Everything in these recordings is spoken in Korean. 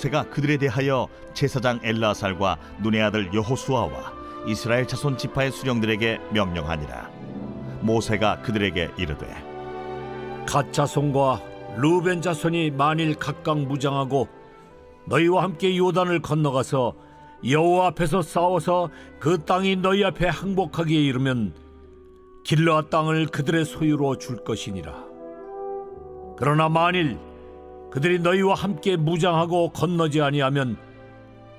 모세가 그들에 대하여 제사장 엘르아살과 눈의 아들 여호수아와 이스라엘 자손 지파의 수령들에게 명령하니라. 모세가 그들에게 이르되 갓 자손과 루벤 자손이 만일 각각 무장하고 너희와 함께 요단을 건너가서 여호와 앞에서 싸워서 그 땅이 너희 앞에 항복하기에 이르면 길르앗 땅을 그들의 소유로 줄 것이니라. 그러나 만일 그들이 너희와 함께 무장하고 건너지 아니하면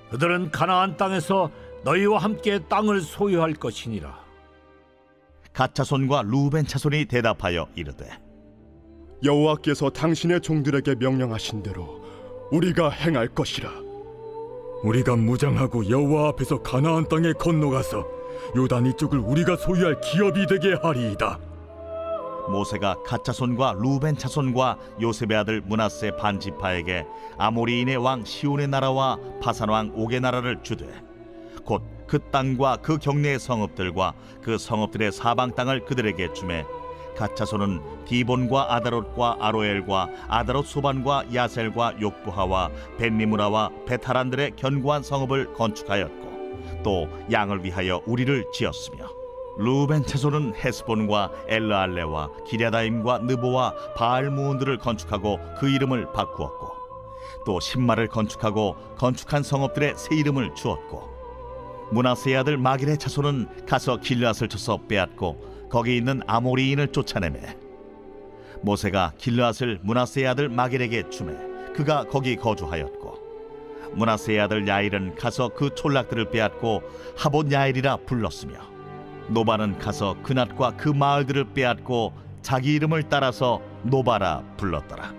그들은 가나안 땅에서 너희와 함께 땅을 소유할 것이니라. 갓 자손과 루벤 자손이 대답하여 이르되 여호와께서 당신의 종들에게 명령하신 대로 우리가 행할 것이라. 우리가 무장하고 여호와 앞에서 가나안 땅에 건너가서 요단 이쪽을 우리가 소유할 기업이 되게 하리이다. 모세가 갓 자손과 루벤 자손과 요셉의 아들 므낫세 반 지파에게 아모리인의 왕 시온의 나라와 바산 왕 옥의 나라를 주되 곧 그 땅과 그 경내의 성읍들과 그 성읍들의 사방 땅을 그들에게 주매 갓 자손은 디본과 아다롯과 아로엘과 아다롯 소반과 야셀과 욕부하와 벳니무라와 베타란들의 견고한 성읍을 건축하였고 또 양을 위하여 우리를 지었으며 루벤 자손은 헤스본과 엘르알레와 기랴다임과 느보와 바알무온들을 건축하고 그 이름을 바꾸었고 또 신마를 건축하고 건축한 성읍들의 새 이름을 주었고 므낫세의 아들 마길의 자손은 가서 길르앗을 쳐서 빼앗고 거기 있는 아모리인을 쫓아내매 모세가 길르앗을 므낫세의 아들 마길에게 주매 그가 거기 거주하였고 므낫세의 아들 야일은 가서 그 촌락들을 빼앗고 하봇 야일이라 불렀으며 노바는 가서 그낫과 그 마을들을 빼앗고 자기 이름을 따라서 노바라 불렀더라.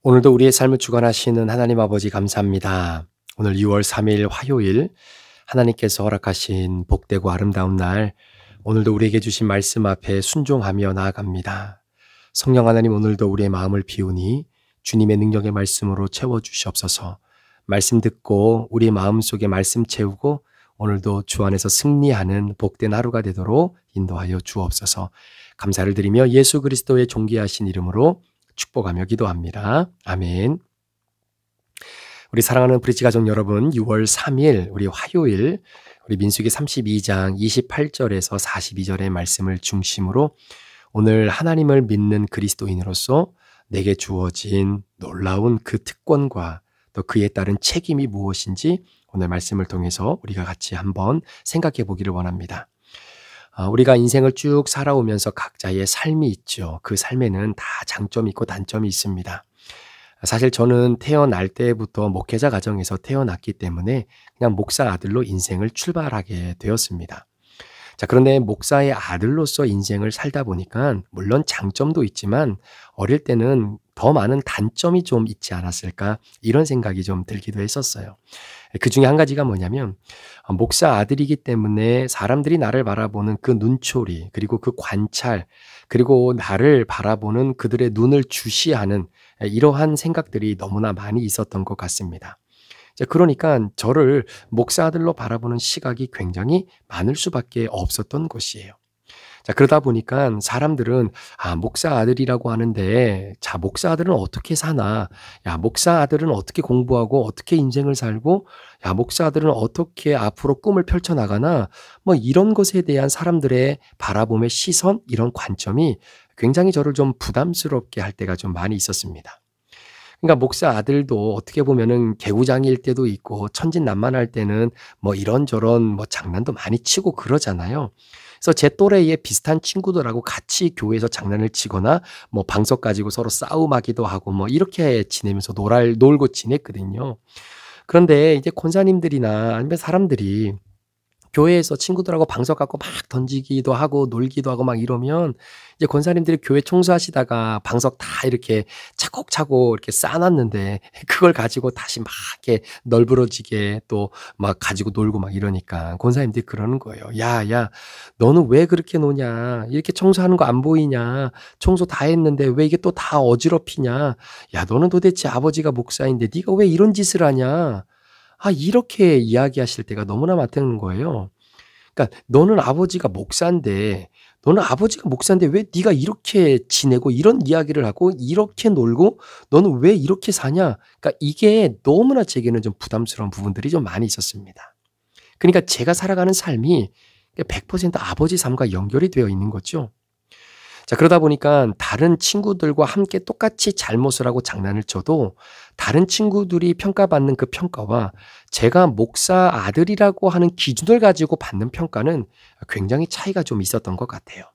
오늘도 우리의 삶을 주관하시는 하나님 아버지 감사합니다. 오늘 6월 3일 화요일 하나님께서 허락하신 복되고 아름다운 날, 오늘도 우리에게 주신 말씀 앞에 순종하며 나아갑니다. 성령 하나님, 오늘도 우리의 마음을 비우니 주님의 능력의 말씀으로 채워주시옵소서. 말씀 듣고 우리의 마음속에 말씀 채우고 오늘도 주 안에서 승리하는 복된 하루가 되도록 인도하여 주옵소서. 감사를 드리며 예수 그리스도의 존귀하신 이름으로 축복하며 기도합니다. 아멘. 우리 사랑하는 브릿지 가족 여러분, 6월 3일 우리 화요일 우리 민수기 32장 28절에서 42절의 말씀을 중심으로 오늘 하나님을 믿는 그리스도인으로서 내게 주어진 놀라운 그 특권과 또 그에 따른 책임이 무엇인지 오늘 말씀을 통해서 우리가 같이 한번 생각해 보기를 원합니다. 우리가 인생을 쭉 살아오면서 각자의 삶이 있죠. 그 삶에는 다 장점이 있고 단점이 있습니다. 사실 저는 태어날 때부터 목회자 가정에서 태어났기 때문에 그냥 목사 아들로 인생을 출발하게 되었습니다. 자, 그런데 목사의 아들로서 인생을 살다 보니까 물론 장점도 있지만 어릴 때는 더 많은 단점이 좀 있지 않았을까, 이런 생각이 좀 들기도 했었어요. 그 중에 한 가지가 뭐냐면 목사 아들이기 때문에 사람들이 나를 바라보는 그 눈초리, 그리고 그 관찰, 그리고 나를 바라보는 그들의 눈을 주시하는 이러한 생각들이 너무나 많이 있었던 것 같습니다. 그러니까 저를 목사 아들로 바라보는 시각이 굉장히 많을 수밖에 없었던 것이에요. 자, 그러다 보니까 사람들은 목사 아들이라고 하는데, 자, 목사 아들은 어떻게 사나? 야, 목사 아들은 어떻게 공부하고 어떻게 인생을 살고, 야, 목사 아들은 어떻게 앞으로 꿈을 펼쳐나가나? 뭐 이런 것에 대한 사람들의 바라봄의 시선, 이런 관점이 굉장히 저를 좀 부담스럽게 할 때가 좀 많이 있었습니다. 그러니까 목사 아들도 어떻게 보면은 개구장일 때도 있고 천진난만할 때는 뭐 이런저런 뭐 장난도 많이 치고 그러잖아요. 그래서 제 또래의 비슷한 친구들하고 같이 교회에서 장난을 치거나 뭐 방석 가지고 서로 싸움하기도 하고 뭐 이렇게 지내면서 놀고 지냈거든요. 그런데 이제 권사님들이나 아니면 사람들이 교회에서 친구들하고 방석 갖고 막 던지기도 하고 놀기도 하고 막 이러면 이제 권사님들이 교회 청소하시다가 방석 다 이렇게 차곡차곡 이렇게 쌓아놨는데 그걸 가지고 다시 막 이렇게 널브러지게 또 막 가지고 놀고 막 이러니까 권사님들이 그러는 거예요. 야, 너는 왜 그렇게 노냐? 이렇게 청소하는 거 안 보이냐? 청소 다 했는데 왜 이게 또 다 어지럽히냐? 야, 너는 도대체 아버지가 목사인데 네가 왜 이런 짓을 하냐? 이렇게 이야기하실 때가 너무나 많다는 거예요. 그러니까 너는 아버지가 목사인데 왜 네가 이렇게 지내고 이런 이야기를 하고 이렇게 놀고 너는 왜 이렇게 사냐? 그러니까 이게 너무나 제게는 좀 부담스러운 부분들이 좀 많이 있었습니다. 그러니까 제가 살아가는 삶이 100% 아버지 삶과 연결이 되어 있는 거죠. 자, 그러다 보니까 다른 친구들과 함께 똑같이 잘못을 하고 장난을 쳐도 다른 친구들이 평가받는 그 평가와 제가 목사 아들이라고 하는 기준을 가지고 받는 평가는 굉장히 차이가 좀 있었던 것 같아요.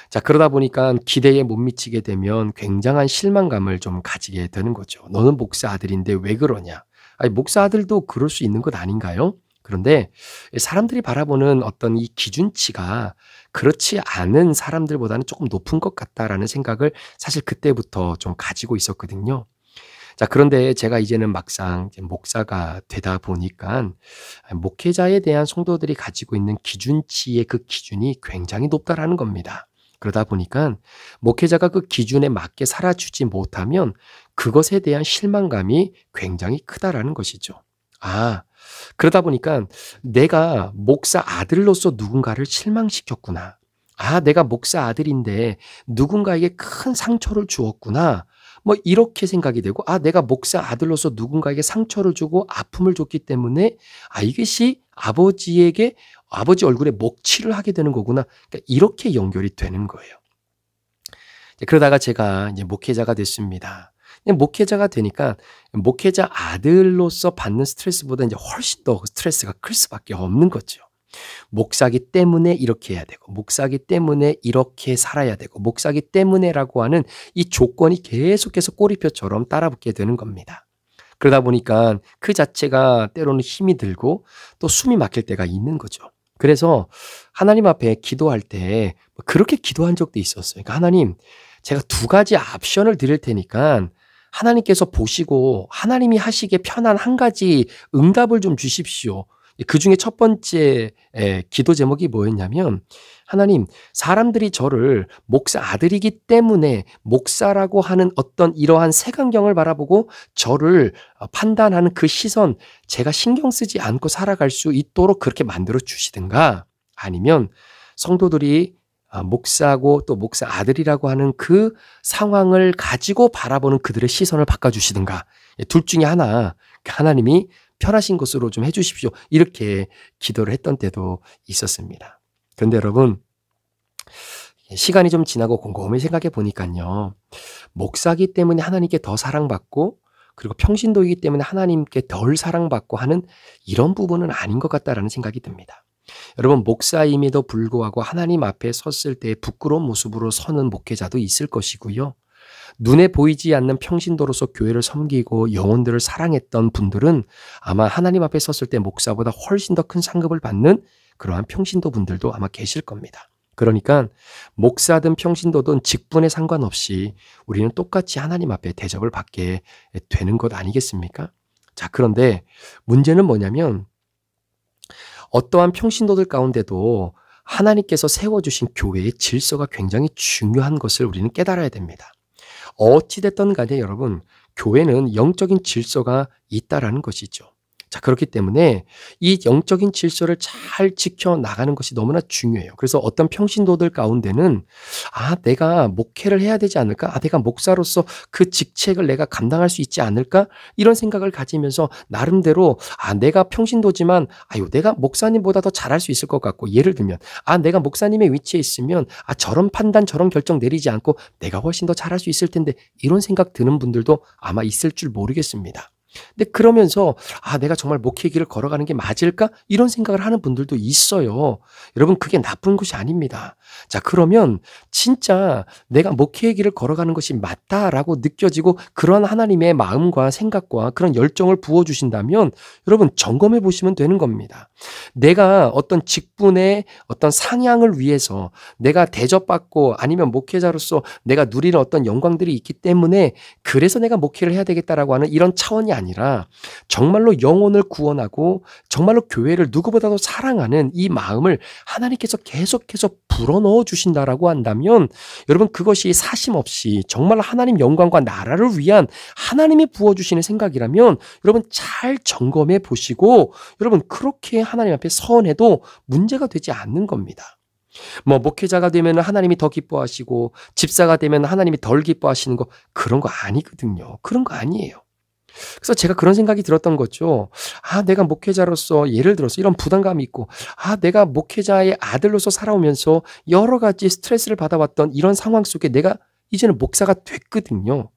자, 그러다 보니까 기대에 못 미치게 되면 굉장한 실망감을 좀 가지게 되는 거죠. 너는 목사 아들인데 왜 그러냐? 아니, 목사 아들도 그럴 수 있는 것 아닌가요? 그런데 사람들이 바라보는 어떤 이 기준치가 그렇지 않은 사람들보다는 조금 높은 것 같다라는 생각을 사실 그때부터 좀 가지고 있었거든요. 자, 그런데 제가 이제는 막상 이제 목사가 되다 보니까 목회자에 대한 성도들이 가지고 있는 기준치의 그 기준이 굉장히 높다라는 겁니다. 그러다 보니까 목회자가 그 기준에 맞게 살아주지 못하면 그것에 대한 실망감이 굉장히 크다라는 것이죠. 그러다 보니까 내가 목사 아들로서 누군가를 실망시켰구나. 내가 목사 아들인데 누군가에게 큰 상처를 주었구나. 뭐 이렇게 생각이 되고 내가 목사 아들로서 누군가에게 상처를 주고 아픔을 줬기 때문에 이것이 아버지 얼굴에 먹칠을 하게 되는 거구나. 그러니까 이렇게 연결이 되는 거예요. 그러다가 제가 이제 목회자가 됐습니다. 목회자가 되니까 목회자 아들로서 받는 스트레스보다 이제 훨씬 더 스트레스가 클 수밖에 없는 거죠. 목사기 때문에 이렇게 해야 되고, 목사기 때문에 이렇게 살아야 되고, 목사기 때문에라고 하는 이 조건이 계속해서 꼬리표처럼 따라붙게 되는 겁니다. 그러다 보니까 그 자체가 때로는 힘이 들고 또 숨이 막힐 때가 있는 거죠. 그래서 하나님 앞에 기도할 때 그렇게 기도한 적도 있었어요. 그러니까 하나님, 제가 2가지 옵션을 드릴 테니까 하나님께서 보시고 하나님이 하시기에 편한 한 가지 응답을 좀 주십시오. 그 중에 첫 번째 기도 제목이 뭐였냐면, 하나님, 사람들이 저를 목사 아들이기 때문에 목사라고 하는 어떤 이러한 색안경을 바라보고 저를 판단하는 그 시선, 제가 신경 쓰지 않고 살아갈 수 있도록 그렇게 만들어 주시든가, 아니면 성도들이 목사고 또 목사 아들이라고 하는 그 상황을 가지고 바라보는 그들의 시선을 바꿔주시든가, 둘 중에 하나, 하나님이 편하신 것으로 좀 해주십시오. 이렇게 기도를 했던 때도 있었습니다. 그런데 여러분, 시간이 좀 지나고 곰곰이 생각해 보니까요, 목사기 때문에 하나님께 더 사랑받고 그리고 평신도이기 때문에 하나님께 덜 사랑받고 하는 이런 부분은 아닌 것 같다라는 생각이 듭니다. 여러분, 목사임에도 불구하고 하나님 앞에 섰을 때 부끄러운 모습으로 서는 목회자도 있을 것이고요. 눈에 보이지 않는 평신도로서 교회를 섬기고 영혼들을 사랑했던 분들은 아마 하나님 앞에 섰을 때 목사보다 훨씬 더 큰 상급을 받는 그러한 평신도 분들도 아마 계실 겁니다. 그러니까 목사든 평신도든 직분에 상관없이 우리는 똑같이 하나님 앞에 대접을 받게 되는 것 아니겠습니까? 자, 그런데 문제는 뭐냐면, 어떠한 평신도들 가운데도 하나님께서 세워주신 교회의 질서가 굉장히 중요한 것을 우리는 깨달아야 됩니다. 어찌됐든 간에 여러분, 교회는 영적인 질서가 있다라는 것이죠. 자, 그렇기 때문에 이 영적인 질서를 잘 지켜나가는 것이 너무나 중요해요. 그래서 어떤 평신도들 가운데는 내가 목회를 해야 되지 않을까? 내가 목사로서 그 직책을 내가 감당할 수 있지 않을까? 이런 생각을 가지면서 나름대로 내가 평신도지만 내가 목사님보다 더 잘할 수 있을 것 같고, 예를 들면 내가 목사님의 위치에 있으면 저런 판단 저런 결정 내리지 않고 내가 훨씬 더 잘할 수 있을 텐데, 이런 생각 드는 분들도 아마 있을 줄 모르겠습니다. 근데 그러면서 내가 정말 목회의 길을 걸어가는 게 맞을까? 이런 생각을 하는 분들도 있어요. 여러분, 그게 나쁜 것이 아닙니다. 자, 그러면 진짜 내가 목회의 길을 걸어가는 것이 맞다라고 느껴지고 그런 하나님의 마음과 생각과 그런 열정을 부어주신다면 여러분, 점검해 보시면 되는 겁니다. 내가 어떤 직분의 어떤 상향을 위해서 내가 대접받고 아니면 목회자로서 내가 누리는 어떤 영광들이 있기 때문에 그래서 내가 목회를 해야 되겠다라고 하는 이런 차원이 아니라 정말로 영혼을 구원하고 정말로 교회를 누구보다도 사랑하는 이 마음을 하나님께서 계속해서 불어넣어 주신다라고 한다면 여러분 그것이 사심 없이 정말 하나님 영광과 나라를 위한 하나님이 부어주시는 생각이라면 여러분 잘 점검해 보시고 여러분 그렇게 하나님 앞에 서원해도 문제가 되지 않는 겁니다. 뭐 목회자가 되면 하나님이 더 기뻐하시고 집사가 되면 하나님이 덜 기뻐하시는 거 그런 거 아니거든요. 그런 거 아니에요. 그래서 제가 그런 생각이 들었던 거죠. 내가 목회자로서 예를 들어서 이런 부담감이 있고 내가 목회자의 아들로서 살아오면서 여러 가지 스트레스를 받아왔던 이런 상황 속에 내가 이제는 목사가 됐거든요.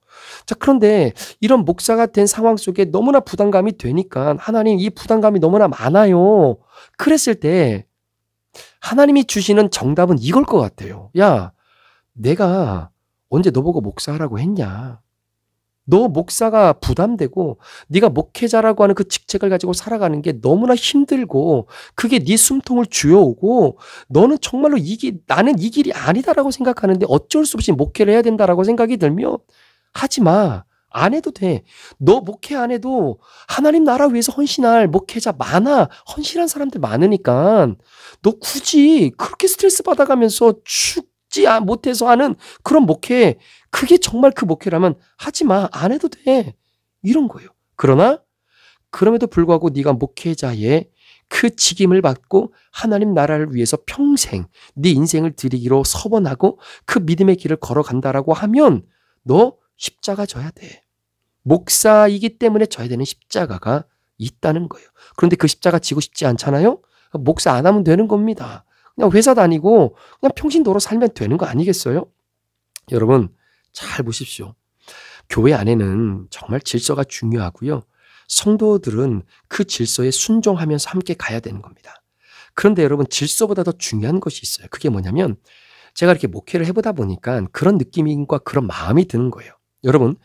자, 그런데 이런 목사가 된 상황 속에 너무나 부담감이 되니까 하나님 이 부담감이 너무나 많아요. 그랬을 때 하나님이 주시는 정답은 이걸 것 같아요. 야, 내가 언제 너보고 목사하라고 했냐? 너 목사가 부담되고 네가 목회자라고 하는 그 직책을 가지고 살아가는 게 너무나 힘들고 그게 네 숨통을 쥐어오고 너는 정말로 나는 이 길이 아니다라고 생각하는데 어쩔 수 없이 목회를 해야 된다라고 생각이 들면 하지 마. 안 해도 돼. 너 목회 안 해도 하나님 나라 위해서 헌신할 목회자 많아. 헌신한 사람들 많으니까 너 굳이 그렇게 스트레스 받아가면서 죽지 못해서 하는 그런 목회 그게 정말 그 목회라면 하지 마. 안 해도 돼. 이런 거예요. 그러나 그럼에도 불구하고 네가 목회자의 그 직임을 받고 하나님 나라를 위해서 평생 네 인생을 드리기로 서원하고 그 믿음의 길을 걸어간다라고 하면 너 십자가 져야 돼. 목사이기 때문에 져야 되는 십자가가 있다는 거예요. 그런데 그 십자가 지고 싶지 않잖아요? 목사 안 하면 되는 겁니다. 그냥 회사 다니고 그냥 평신도로 살면 되는 거 아니겠어요? 여러분 잘 보십시오. 교회 안에는 정말 질서가 중요하고요. 성도들은 그 질서에 순종하면서 함께 가야 되는 겁니다. 그런데 여러분 질서보다 더 중요한 것이 있어요. 그게 뭐냐면 제가 이렇게 목회를 해보다 보니까 그런 느낌과 그런 마음이 드는 거예요. 여러분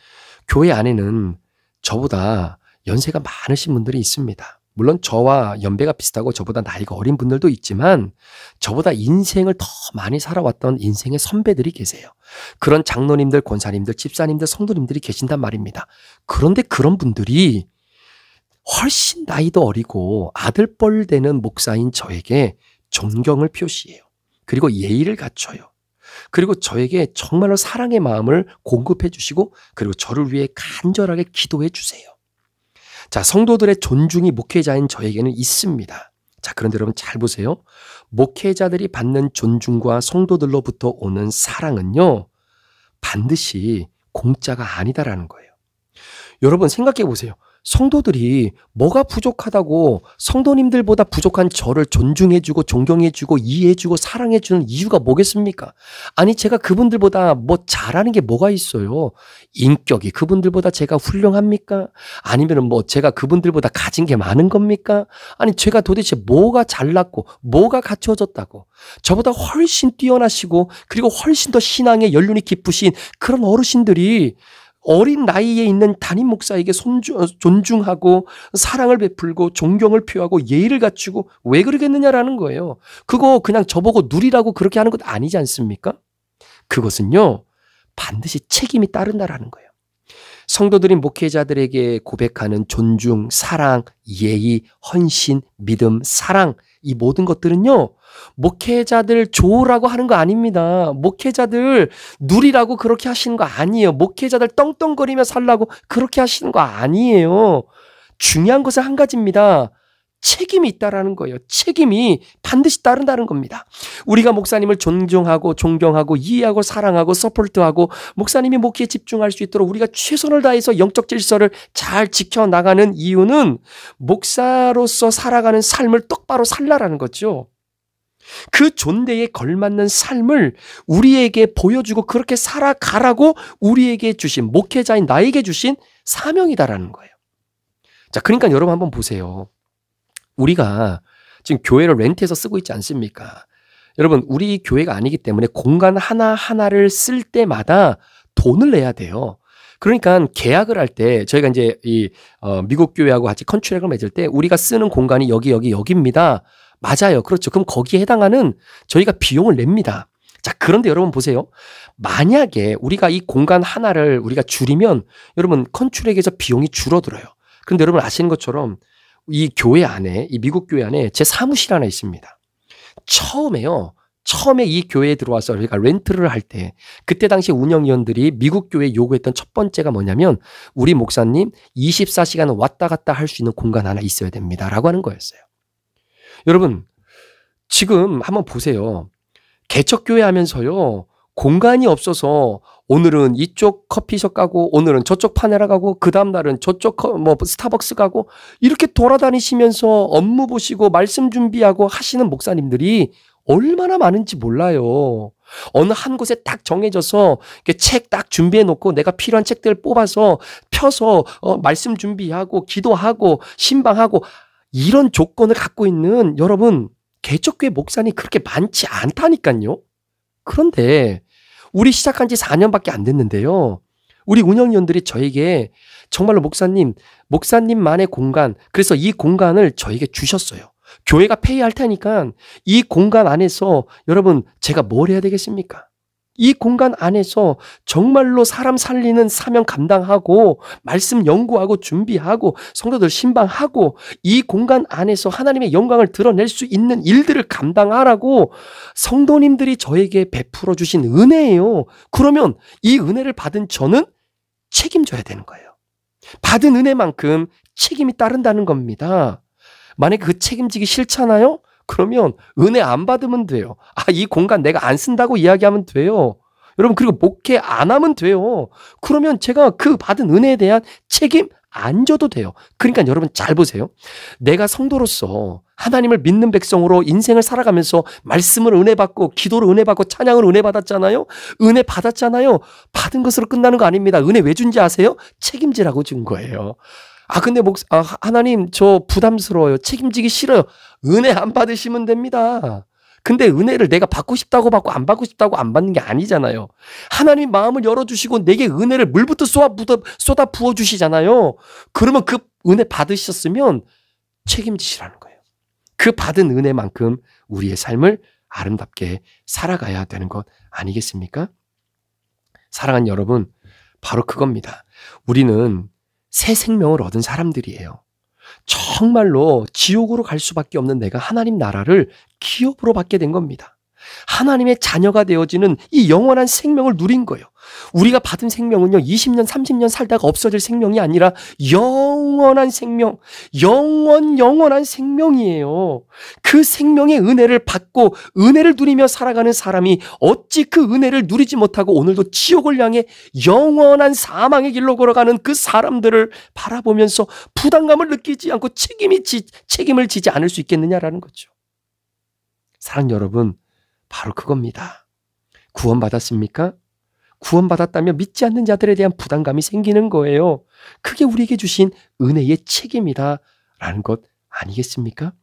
교회 안에는 저보다 연세가 많으신 분들이 있습니다. 물론 저와 연배가 비슷하고 저보다 나이가 어린 분들도 있지만 저보다 인생을 더 많이 살아왔던 인생의 선배들이 계세요. 그런 장로님들, 권사님들, 집사님들, 성도님들이 계신단 말입니다. 그런데 그런 분들이 훨씬 나이도 어리고 아들뻘 되는 목사인 저에게 존경을 표시해요. 그리고 예의를 갖춰요. 그리고 저에게 정말로 사랑의 마음을 공급해 주시고 그리고 저를 위해 간절하게 기도해 주세요. 자, 성도들의 존중이 목회자인 저에게는 있습니다. 자, 그런데 여러분 잘 보세요. 목회자들이 받는 존중과 성도들로부터 오는 사랑은요, 반드시 공짜가 아니다라는 거예요. 여러분 생각해 보세요. 성도들이 뭐가 부족하다고 성도님들보다 부족한 저를 존중해주고 존경해주고 이해해주고 사랑해주는 이유가 뭐겠습니까? 아니 제가 그분들보다 뭐 잘하는 게 뭐가 있어요? 인격이 그분들보다 제가 훌륭합니까? 아니면 뭐 제가 그분들보다 가진 게 많은 겁니까? 아니 제가 도대체 뭐가 잘났고 뭐가 갖춰졌다고 저보다 훨씬 뛰어나시고 그리고 훨씬 더 신앙의 연륜이 깊으신 그런 어르신들이 어린 나이에 있는 담임 목사에게 존중하고 사랑을 베풀고 존경을 표하고 예의를 갖추고 왜 그러겠느냐라는 거예요. 그거 그냥 저보고 누리라고 그렇게 하는 것 아니지 않습니까? 그것은요 반드시 책임이 따른다라는 거예요. 성도들인 목회자들에게 고백하는 존중, 사랑, 예의, 헌신, 믿음, 사랑 이 모든 것들은요 목회자들 좋으라고 하는 거 아닙니다. 목회자들 누리라고 그렇게 하시는 거 아니에요. 목회자들 떵떵거리며 살라고 그렇게 하시는 거 아니에요. 중요한 것은 한 가지입니다. 책임이 있다라는 거예요. 책임이 반드시 따른다는 겁니다. 우리가 목사님을 존중하고 존경하고 이해하고 사랑하고 서포트하고 목사님이 목회에 집중할 수 있도록 우리가 최선을 다해서 영적 질서를 잘 지켜나가는 이유는 목사로서 살아가는 삶을 똑바로 살라라는 거죠. 그 존대에 걸맞는 삶을 우리에게 보여주고 그렇게 살아가라고 우리에게 주신 목회자인 나에게 주신 사명이다라는 거예요. 자, 그러니까 여러분 한번 보세요. 우리가 지금 교회를 렌트해서 쓰고 있지 않습니까? 여러분 우리 교회가 아니기 때문에 공간 하나하나를 쓸 때마다 돈을 내야 돼요. 그러니까 계약을 할 때 저희가 이제 미국 교회하고 같이 컨트랙을 맺을 때 우리가 쓰는 공간이 여기입니다. 맞아요. 그렇죠. 그럼 거기에 해당하는 저희가 비용을 냅니다. 자, 그런데 여러분 보세요. 만약에 우리가 이 공간 하나를 우리가 줄이면 여러분 컨트랙에서 비용이 줄어들어요. 그런데 여러분 아시는 것처럼 이 교회 안에, 이 미국 교회 안에 제 사무실 하나 있습니다. 처음에 이 교회에 들어와서 우리가 렌트를 할 때 그때 당시 운영위원들이 미국 교회에 요구했던 첫 번째가 뭐냐면 우리 목사님 24시간 왔다 갔다 할 수 있는 공간 하나 있어야 됩니다 라고 하는 거였어요. 여러분 지금 한번 보세요. 개척교회 하면서요 공간이 없어서 오늘은 이쪽 커피숍 가고 오늘은 저쪽 파네라 가고 그 다음날은 저쪽 스타벅스 가고 이렇게 돌아다니시면서 업무 보시고 말씀 준비하고 하시는 목사님들이 얼마나 많은지 몰라요. 어느 한 곳에 딱 정해져서 책 딱 준비해 놓고 내가 필요한 책들을 뽑아서 펴서 말씀 준비하고 기도하고 신방하고 이런 조건을 갖고 있는 여러분 개척교회 목사님 그렇게 많지 않다니까요. 그런데 우리 시작한 지 4년밖에 안 됐는데요. 우리 운영위원들이 저에게 정말로 목사님만의 공간, 그래서 이 공간을 저에게 주셨어요. 교회가 페이할 테니까 이 공간 안에서 여러분 제가 뭘 해야 되겠습니까? 이 공간 안에서 정말로 사람 살리는 사명 감당하고 말씀 연구하고 준비하고 성도들 신방하고 이 공간 안에서 하나님의 영광을 드러낼 수 있는 일들을 감당하라고 성도님들이 저에게 베풀어 주신 은혜예요. 그러면 이 은혜를 받은 저는 책임져야 되는 거예요. 받은 은혜만큼 책임이 따른다는 겁니다. 만약에 그 책임지기 싫잖아요? 그러면 은혜 안 받으면 돼요. 이 공간 내가 안 쓴다고 이야기하면 돼요. 여러분 그리고 목회 안 하면 돼요. 그러면 제가 그 받은 은혜에 대한 책임 안 져도 돼요. 그러니까 여러분 잘 보세요. 내가 성도로서 하나님을 믿는 백성으로 인생을 살아가면서 말씀을 은혜 받고 기도를 은혜 받고 찬양을 은혜 받았잖아요. 은혜 받았잖아요. 받은 것으로 끝나는 거 아닙니다. 은혜 왜 준지 아세요? 책임지라고 준 거예요. 근데 하나님 저 부담스러워요. 책임지기 싫어요. 은혜 안 받으시면 됩니다. 근데 은혜를 내가 받고 싶다고 받고 안 받고 싶다고 안 받는 게 아니잖아요. 하나님 마음을 열어주시고 내게 은혜를 물부터 쏟아 부어주시잖아요. 그러면 그 은혜 받으셨으면 책임지시라는 거예요. 그 받은 은혜만큼 우리의 삶을 아름답게 살아가야 되는 것 아니겠습니까? 사랑하는 여러분, 바로 그겁니다. 우리는 새 생명을 얻은 사람들이에요. 정말로 지옥으로 갈 수밖에 없는 내가 하나님 나라를 기업으로 받게 된 겁니다. 하나님의 자녀가 되어지는 이 영원한 생명을 누린 거예요. 우리가 받은 생명은요 20년 30년 살다가 없어질 생명이 아니라 영원한 생명, 영원한 생명이에요. 그 생명의 은혜를 받고 은혜를 누리며 살아가는 사람이 어찌 그 은혜를 누리지 못하고 오늘도 지옥을 향해 영원한 사망의 길로 걸어가는 그 사람들을 바라보면서 부담감을 느끼지 않고 책임을 지지 않을 수 있겠느냐라는 거죠. 사랑 여러분, 바로 그겁니다. 구원받았습니까? 구원받았다면 믿지 않는 자들에 대한 부담감이 생기는 거예요. 그게 우리에게 주신 은혜의 책임이다라는 것 아니겠습니까?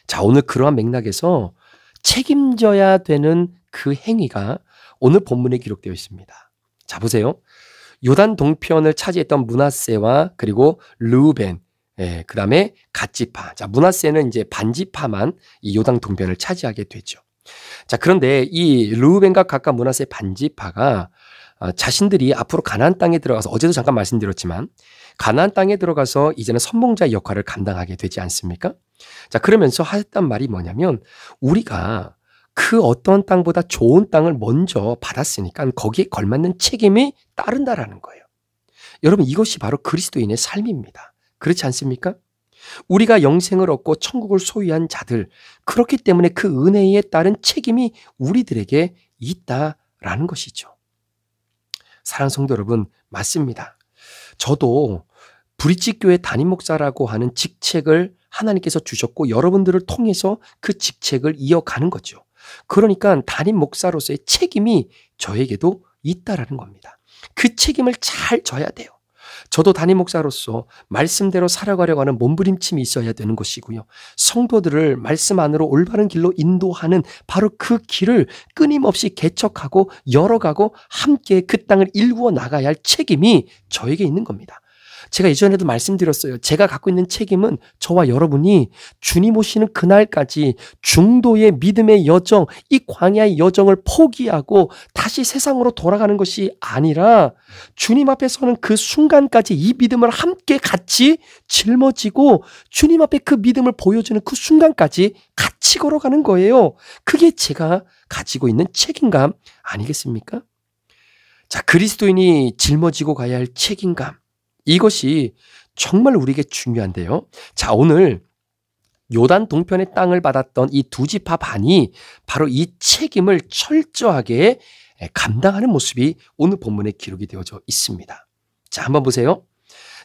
자, 오늘 그러한 맥락에서 책임져야 되는 그 행위가 오늘 본문에 기록되어 있습니다. 자, 보세요. 요단 동편을 차지했던 므낫세와 그리고 르우벤, 그 다음에 갓지파. 자, 므낫세는 이제 반지파만 이 요단 동편을 차지하게 되죠. 자, 그런데 이 르우벤과 갓과 므낫세 반지파가 자신들이 앞으로 가나안 땅에 들어가서 어제도 잠깐 말씀드렸지만 가나안 땅에 들어가서 이제는 선봉자의 역할을 감당하게 되지 않습니까? 자, 그러면서 하였단 말이 뭐냐면 우리가 그 어떤 땅보다 좋은 땅을 먼저 받았으니까 거기에 걸맞는 책임이 따른다라는 거예요. 여러분 이것이 바로 그리스도인의 삶입니다. 그렇지 않습니까? 우리가 영생을 얻고 천국을 소유한 자들, 그렇기 때문에 그 은혜에 따른 책임이 우리들에게 있다라는 것이죠. 사랑하는 성도 여러분, 맞습니다. 저도 브릿지교회 담임 목사라고 하는 직책을 하나님께서 주셨고 여러분들을 통해서 그 직책을 이어가는 거죠. 그러니까 담임 목사로서의 책임이 저에게도 있다라는 겁니다. 그 책임을 잘 져야 돼요. 저도 담임 목사로서 말씀대로 살아가려고 하는 몸부림침이 있어야 되는 것이고요. 성도들을 말씀 안으로 올바른 길로 인도하는 바로 그 길을 끊임없이 개척하고 열어가고 함께 그 땅을 일구어 나가야 할 책임이 저에게 있는 겁니다. 제가 예전에도 말씀드렸어요. 제가 갖고 있는 책임은 저와 여러분이 주님 오시는 그날까지 중도의 믿음의 여정, 이 광야의 여정을 포기하고 다시 세상으로 돌아가는 것이 아니라 주님 앞에 서는 그 순간까지 이 믿음을 함께 같이 짊어지고 주님 앞에 그 믿음을 보여주는 그 순간까지 같이 걸어가는 거예요. 그게 제가 가지고 있는 책임감 아니겠습니까? 자, 그리스도인이 짊어지고 가야 할 책임감. 이것이 정말 우리에게 중요한데요. 자, 오늘 요단 동편의 땅을 받았던 이 두 지파 반이 바로 이 책임을 철저하게 감당하는 모습이 오늘 본문에 기록이 되어져 있습니다. 자, 한번 보세요.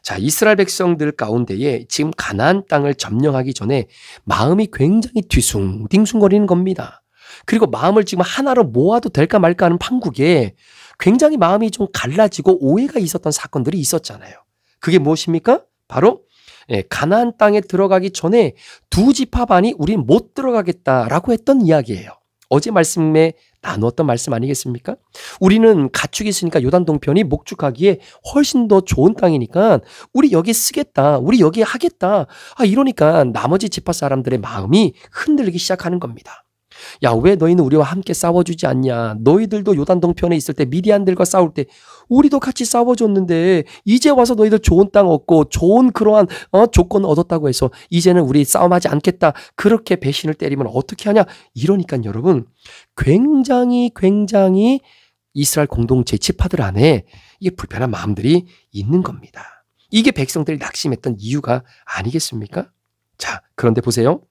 자, 이스라엘 백성들 가운데에 지금 가나안 땅을 점령하기 전에 마음이 굉장히 뒤숭ting숭거리는 겁니다. 그리고 마음을 지금 하나로 모아도 될까 말까 하는 판국에 굉장히 마음이 좀 갈라지고 오해가 있었던 사건들이 있었잖아요. 그게 무엇입니까? 바로 가나안 땅에 들어가기 전에 두 지파 반이 우린 못 들어가겠다라고 했던 이야기예요. 어제 말씀에 나누었던 말씀 아니겠습니까? 우리는 가축이 있으니까 요단 동편이 목축하기에 훨씬 더 좋은 땅이니까 우리 여기 쓰겠다. 우리 여기 하겠다. 이러니까 나머지 지파 사람들의 마음이 흔들리기 시작하는 겁니다. 야, 왜 너희는 우리와 함께 싸워주지 않냐? 너희들도 요단 동편에 있을 때 미디안들과 싸울 때 우리도 같이 싸워줬는데 이제 와서 너희들 좋은 땅 얻고 좋은 그러한 조건 얻었다고 해서 이제는 우리 싸움하지 않겠다. 그렇게 배신을 때리면 어떻게 하냐? 이러니까 여러분 굉장히 이스라엘 공동체 지파들 안에 이게 불편한 마음들이 있는 겁니다. 이게 백성들이 낙심했던 이유가 아니겠습니까? 자, 그런데 보세요.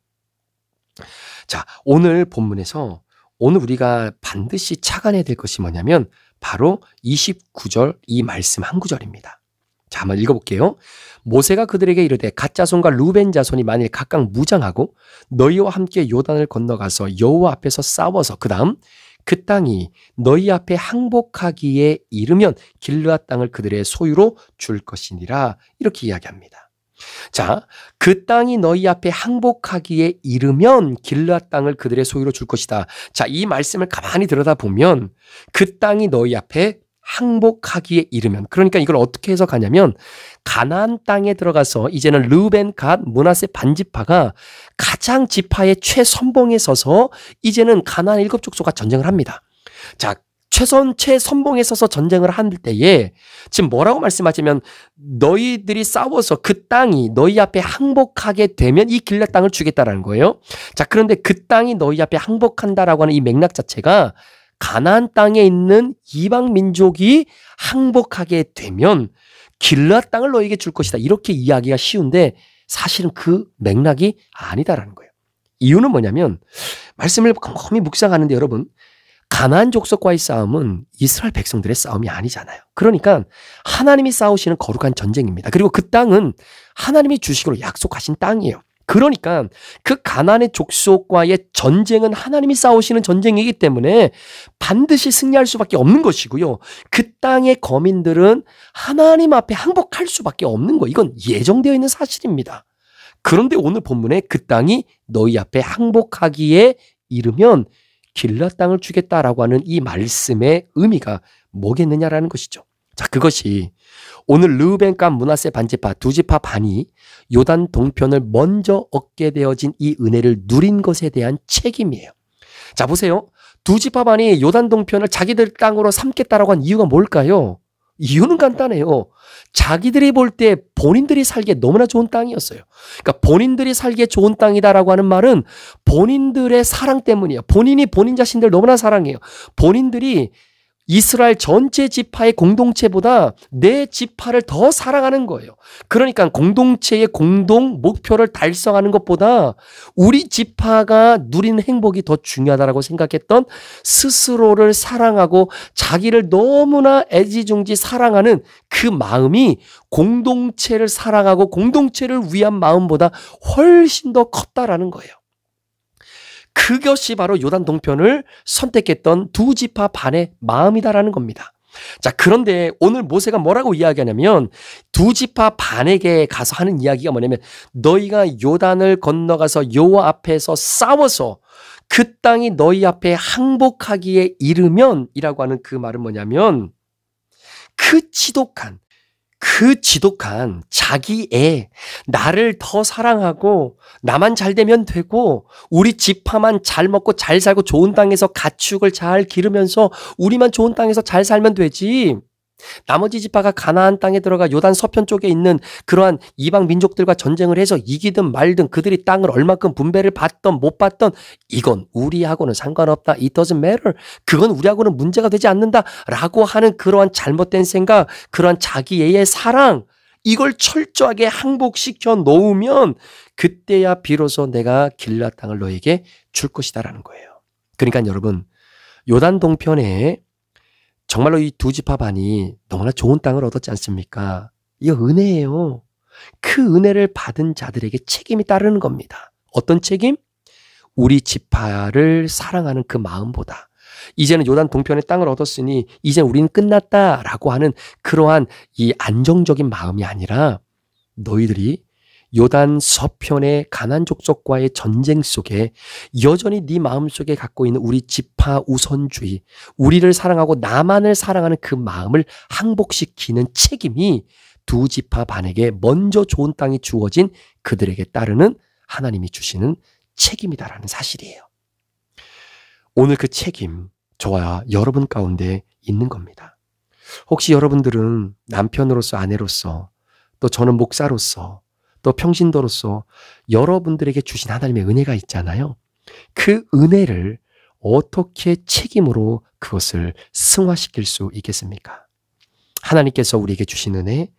자, 오늘 본문에서 오늘 우리가 반드시 착안해야 될 것이 뭐냐면 바로 29절 이 말씀 한 구절입니다. 자, 한번 읽어볼게요. 모세가 그들에게 이르되 갓 자손과 루벤 자손이 만일 각각 무장하고 너희와 함께 요단을 건너가서 여호와 앞에서 싸워서 그 다음 그 땅이 너희 앞에 항복하기에 이르면 길르앗 땅을 그들의 소유로 줄 것이니라 이렇게 이야기합니다. 자, 그 땅이 너희 앞에 항복하기에 이르면 길르앗 땅을 그들의 소유로 줄 것이다. 자, 이 말씀을 가만히 들여다보면 그 땅이 너희 앞에 항복하기에 이르면, 그러니까 이걸 어떻게 해석하냐면 가나안 땅에 들어가서 이제는 르우벤, 갓, 므낫세 반지파가 가장 지파의 최선봉에 서서 이제는 가나안 일곱 족속과 전쟁을 합니다. 자, 최선봉에 서서 전쟁을 할 때에 지금 뭐라고 말씀하시면 너희들이 싸워서 그 땅이 너희 앞에 항복하게 되면 이 길르앗 땅을 주겠다라는 거예요. 자, 그런데 그 땅이 너희 앞에 항복한다라고 하는 이 맥락 자체가 가나안 땅에 있는 이방 민족이 항복하게 되면 길르앗 땅을 너희에게 줄 것이다. 이렇게 이야기가 쉬운데 사실은 그 맥락이 아니다라는 거예요. 이유는 뭐냐면 말씀을 곰곰이 묵상하는데 여러분 가나안 족속과의 싸움은 이스라엘 백성들의 싸움이 아니잖아요. 그러니까 하나님이 싸우시는 거룩한 전쟁입니다. 그리고 그 땅은 하나님이 주시기로 약속하신 땅이에요. 그러니까 그 가나안의 족속과의 전쟁은 하나님이 싸우시는 전쟁이기 때문에 반드시 승리할 수밖에 없는 것이고요. 그 땅의 거민들은 하나님 앞에 항복할 수밖에 없는 거예요. 이건 예정되어 있는 사실입니다. 그런데 오늘 본문에 그 땅이 너희 앞에 항복하기에 이르면 길르앗 땅을 주겠다라고 하는 이 말씀의 의미가 뭐겠느냐라는 것이죠. 자, 그것이 오늘 르우벤, 갓, 므낫세 반지파 두 지파 반이 요단 동편을 먼저 얻게 되어진 이 은혜를 누린 것에 대한 책임이에요. 자, 보세요. 두 지파 반이 요단 동편을 자기들 땅으로 삼겠다라고 한 이유가 뭘까요? 이유는 간단해요. 자기들이 볼 때 본인들이 살기에 너무나 좋은 땅이었어요. 그러니까 본인들이 살기에 좋은 땅이다라고 하는 말은 본인들의 사랑 때문이에요. 본인이 본인 자신들 너무나 사랑해요. 본인들이 이스라엘 전체 지파의 공동체보다 내 지파를 더 사랑하는 거예요. 그러니까 공동체의 공동 목표를 달성하는 것보다 우리 지파가 누리는 행복이 더 중요하다고 생각했던 스스로를 사랑하고 자기를 너무나 애지중지 사랑하는 그 마음이 공동체를 사랑하고 공동체를 위한 마음보다 훨씬 더 컸다라는 거예요. 그것이 바로 요단 동편을 선택했던 두 지파 반의 마음이다라는 겁니다. 자, 그런데 오늘 모세가 뭐라고 이야기하냐면 두 지파 반에게 가서 하는 이야기가 뭐냐면 너희가 요단을 건너가서 여호와 앞에서 싸워서 그 땅이 너희 앞에 항복하기에 이르면 이라고 하는 그 말은 뭐냐면 그 지독한 그 그 지독한 자기애, 나를 더 사랑하고 나만 잘 되면 되고 우리 지파만 잘 먹고 잘 살고 좋은 땅에서 가축을 잘 기르면서 우리만 좋은 땅에서 잘 살면 되지. 나머지 지파가 가나안 땅에 들어가 요단 서편 쪽에 있는 그러한 이방 민족들과 전쟁을 해서 이기든 말든 그들이 땅을 얼마큼 분배를 받던 못 받던 이건 우리하고는 상관없다. It doesn't matter. 그건 우리하고는 문제가 되지 않는다. 라고 하는 그러한 잘못된 생각, 그러한 자기애의 사랑, 이걸 철저하게 항복시켜 놓으면 그때야 비로소 내가 길앗 땅을 너에게 줄 것이다라는 거예요. 그러니까 여러분, 요단 동편에 정말로 이 두 지파반이 너무나 좋은 땅을 얻었지 않습니까? 이거 은혜예요. 그 은혜를 받은 자들에게 책임이 따르는 겁니다. 어떤 책임? 우리 지파를 사랑하는 그 마음보다 이제는 요단 동편의 땅을 얻었으니 이제 우리는 끝났다라고 하는 그러한 이 안정적인 마음이 아니라 너희들이 요단 서편의 가나안 족속과의 전쟁 속에 여전히 네 마음속에 갖고 있는 우리 지파 우선주의, 우리를 사랑하고 나만을 사랑하는 그 마음을 항복시키는 책임이 두 지파 반에게 먼저 좋은 땅이 주어진 그들에게 따르는 하나님이 주시는 책임이다라는 사실이에요. 오늘 그 책임, 저와 여러분 가운데 있는 겁니다. 혹시 여러분들은 남편으로서, 아내로서, 또 저는 목사로서, 또 평신도로서 여러분들에게 주신 하나님의 은혜가 있잖아요. 그 은혜를 어떻게 책임으로 그것을 승화시킬 수 있겠습니까? 하나님께서 우리에게 주신 은혜,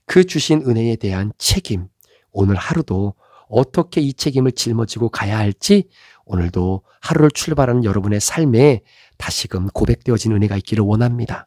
그 주신 은혜에 대한 책임, 오늘 하루도 어떻게 이 책임을 짊어지고 가야 할지 오늘도 하루를 출발하는 여러분의 삶에 다시금 고백되어진 은혜가 있기를 원합니다.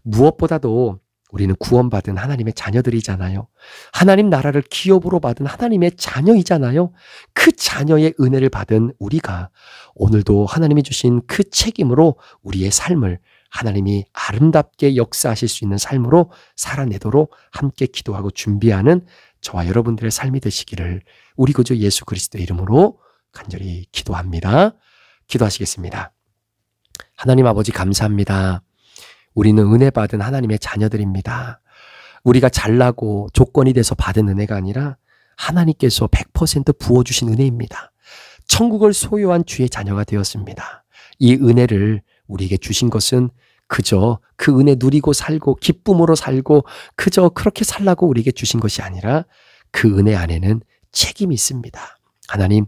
무엇보다도 우리는 구원받은 하나님의 자녀들이잖아요. 하나님 나라를 기업으로 받은 하나님의 자녀이잖아요. 그 자녀의 은혜를 받은 우리가 오늘도 하나님이 주신 그 책임으로 우리의 삶을 하나님이 아름답게 역사하실 수 있는 삶으로 살아내도록 함께 기도하고 준비하는 저와 여러분들의 삶이 되시기를 우리 구주 예수 그리스도의 이름으로 간절히 기도합니다. 기도하시겠습니다. 하나님 아버지 감사합니다. 우리는 은혜 받은 하나님의 자녀들입니다. 우리가 잘나고 조건이 돼서 받은 은혜가 아니라 하나님께서 100% 부어주신 은혜입니다. 천국을 소유한 주의 자녀가 되었습니다. 이 은혜를 우리에게 주신 것은 그저 그 은혜 누리고 살고 기쁨으로 살고 그저 그렇게 살라고 우리에게 주신 것이 아니라 그 은혜 안에는 책임이 있습니다. 하나님,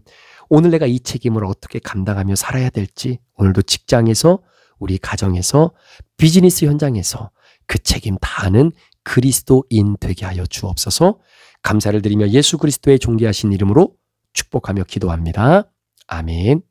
오늘 내가 이 책임을 어떻게 감당하며 살아야 될지 오늘도 직장에서 우리 가정에서 비즈니스 현장에서 그 책임 다하는 그리스도인 되게 하여 주옵소서. 감사를 드리며 예수 그리스도의 존귀하신 이름으로 축복하며 기도합니다. 아멘.